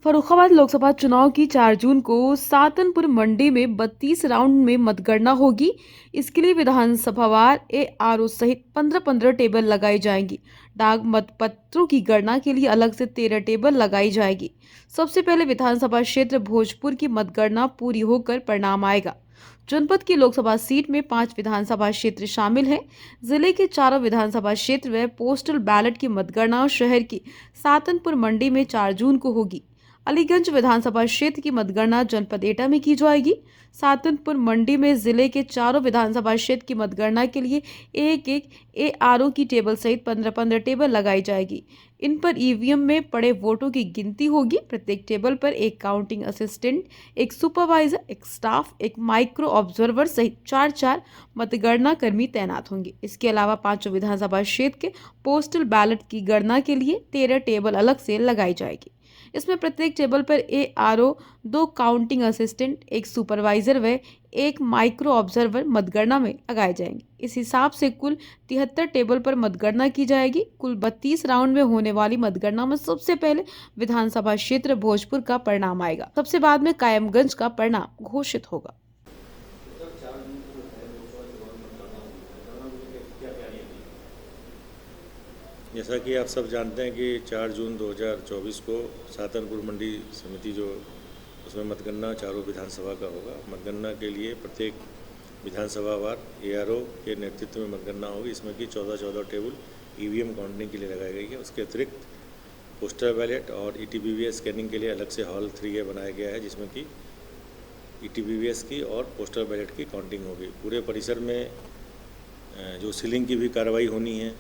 फर्रुखाबाद लोकसभा चुनाव की 4 जून को सातनपुर मंडी में 32 राउंड में मतगणना होगी। इसके लिए विधानसभावार एआरओ सहित 15-15 टेबल लगाई जाएंगी। डाक मतपत्रों की गणना के लिए अलग से 13 टेबल लगाई जाएगी। सबसे पहले विधानसभा क्षेत्र भोजपुर की मतगणना पूरी होकर परिणाम आएगा। जनपद की लोकसभा सीट में 5 विधानसभा क्षेत्र शामिल हैं। जिले के चारों विधानसभा क्षेत्र व पोस्टल बैलेट की मतगणना शहर की सातनपुर मंडी में 4 जून को होगी। अलीगंज विधानसभा क्षेत्र की मतगणना जनपद एटा में की जाएगी। सातनपुर मंडी में जिले के चारों विधानसभा क्षेत्र की मतगणना के लिए एक एक एआरओ की टेबल सहित 15-15 टेबल लगाई जाएगी। इन पर ईवीएम में पड़े वोटों की गिनती होगी। प्रत्येक टेबल पर एक काउंटिंग असिस्टेंट, एक सुपरवाइजर, एक स्टाफ, एक माइक्रो ऑब्जर्वर सहित 4-4 मतगणना कर्मी तैनात होंगे। इसके अलावा 5 विधानसभा क्षेत्र के पोस्टल बैलेट की गणना के लिए 13 टेबल अलग से लगाई जाएगी। इसमें प्रत्येक टेबल पर एआरओ, 2 काउंटिंग असिस्टेंट, एक सुपरवाइजर व एक माइक्रो ऑब्जर्वर मतगणना में लगाए जाएंगे। इस हिसाब से कुल 73 टेबल पर मतगणना की जाएगी। कुल 32 राउंड में होने वाली मतगणना में सबसे पहले विधानसभा क्षेत्र भोजपुर का परिणाम आएगा। सबसे बाद में कायमगंज का परिणाम घोषित होगा। जैसा कि आप सब जानते हैं कि 4 जून 2024 को सातनपुर मंडी समिति जो उसमें मतगणना चारों विधानसभा का होगा। मतगणना के लिए प्रत्येक विधानसभावार एआरओ के नेतृत्व में मतगणना होगी। इसमें कि 14-14 टेबल ईवीएम काउंटिंग के लिए लगाई गई है। उसके अतिरिक्त पोस्टल बैलेट और ईटीवीवीएस स्कैनिंग के लिए अलग से हॉल 3A बनाया गया है, जिसमें कि ईटीवीवीएस की और पोस्टल बैलेट की काउंटिंग होगी। पूरे परिसर में जो सीलिंग की भी कार्रवाई होनी है,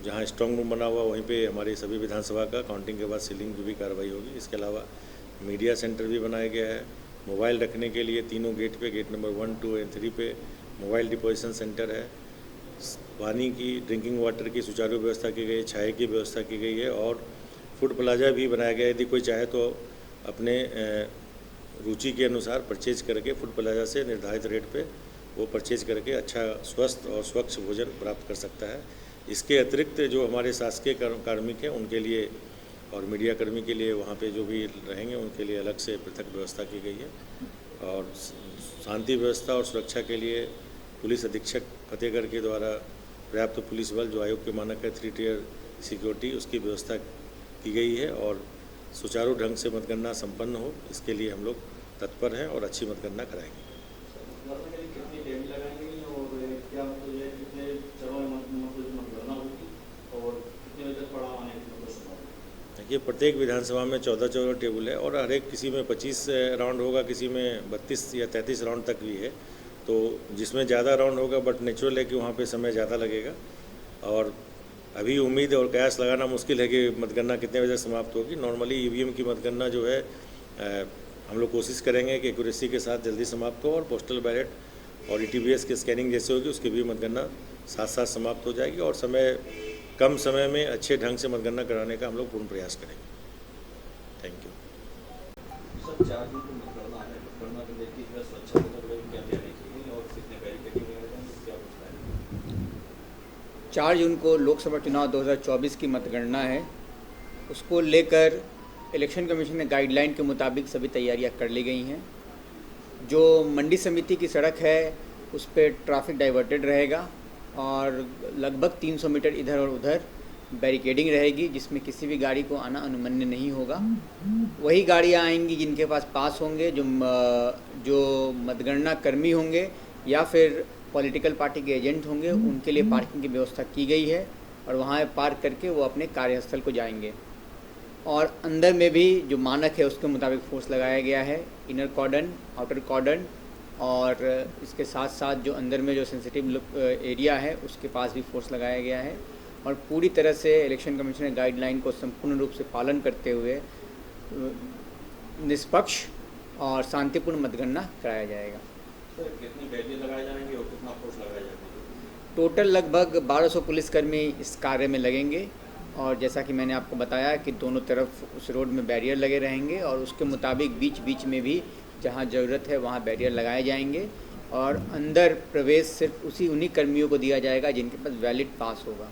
जहाँ स्ट्रॉन्ग रूम बना हुआ वहीं पे हमारे सभी विधानसभा का काउंटिंग के बाद सीलिंग की भी कार्रवाई होगी। इसके अलावा मीडिया सेंटर भी बनाया गया है। मोबाइल रखने के लिए तीनों गेट पे, गेट नंबर 1, 2 और 3 पे मोबाइल डिपोजिशन सेंटर है। पानी की, ड्रिंकिंग वाटर की सुचारू व्यवस्था की गई है, छाए की व्यवस्था की गई है और फूड प्लाजा भी बनाया गया है। यदि कोई चाहे तो अपने रुचि के अनुसार परचेज करके फूड प्लाजा से निर्धारित रेट पे वो परचेज करके अच्छा स्वस्थ और स्वच्छ भोजन प्राप्त कर सकता है। इसके अतिरिक्त जो हमारे शासकीय कार्मिक हैं उनके लिए और मीडिया कर्मी के लिए वहाँ पे जो भी रहेंगे उनके लिए अलग से पृथक व्यवस्था की गई है। और शांति व्यवस्था और सुरक्षा के लिए पुलिस अधीक्षक फतेहगढ़ के द्वारा पर्याप्त पुलिस बल, जो आयोग के मानक है 3 टियर सिक्योरिटी, उसकी व्यवस्था की गई है और सुचारू ढंग से मतगणना संपन्न हो, इसके लिए हम लोग तत्पर हैं और अच्छी मतगणना कराएंगे। ये प्रत्येक विधानसभा में 14-14 टेबल है और हर एक किसी में 25 राउंड होगा, किसी में 32 या 33 राउंड तक भी है। तो जिसमें ज़्यादा राउंड होगा, बट नेचुरल है कि वहाँ पे समय ज़्यादा लगेगा और अभी उम्मीद और कयास लगाना मुश्किल है कि मतगणना कितने बजे समाप्त होगी। नॉर्मली ईवीएम की मतगणना जो है हम लोग कोशिश करेंगे कि एक्यूरेसी के साथ जल्दी समाप्त हो और पोस्टल बैलेट और ईटीवीएस की स्कैनिंग जैसे होगी उसकी भी मतगणना साथ साथ समाप्त हो जाएगी और कम समय में अच्छे ढंग से मतगणना कराने का हम लोग पूर्ण प्रयास करेंगे। Thank you. सर, 4 जून को मतगणना है, मतगणना को लेकर जो सुरक्षा को क्या तैयारी की गई और कितने बैरिकेडिंग वगैरह क्या होता है? 4 जून को लोकसभा चुनाव 2024 की मतगणना है। उसको लेकर इलेक्शन कमीशन ने गाइडलाइन के मुताबिक सभी तैयारियां कर ली गई हैं। जो मंडी समिति की सड़क है उस पर ट्रैफिक डाइवर्टेड रहेगा और लगभग 300 मीटर इधर और उधर बैरिकेडिंग रहेगी, जिसमें किसी भी गाड़ी को आना अनुमन्य नहीं होगा। वही गाड़ियां आएंगी जिनके पास पास होंगे, जो मतगणना कर्मी होंगे या फिर पॉलिटिकल पार्टी के एजेंट होंगे, उनके लिए पार्किंग की व्यवस्था की गई है और वहाँ पार्क करके वो अपने कार्यस्थल को जाएंगे। और अंदर में भी जो मानक है उसके मुताबिक फोर्स लगाया गया है, इनर कॉर्डन, आउटर कॉर्डन, और इसके साथ साथ जो अंदर में जो सेंसिटिव एरिया है उसके पास भी फोर्स लगाया गया है और पूरी तरह से इलेक्शन कमीशन गाइडलाइन को संपूर्ण रूप से पालन करते हुए निष्पक्ष और शांतिपूर्ण मतगणना कराया जाएगा। सर, कितनी बैरियर लगाए जाएंगे और कितना फोर्स लगाया जाएगा? टोटल लगभग 1200 पुलिसकर्मी इस कार्य में लगेंगे और जैसा कि मैंने आपको बताया कि दोनों तरफ उस रोड में बैरियर लगे रहेंगे और उसके मुताबिक बीच बीच में भी जहाँ ज़रूरत है वहाँ बैरियर लगाए जाएंगे और अंदर प्रवेश सिर्फ उन्हीं कर्मियों को दिया जाएगा जिनके पास वैलिड पास होगा।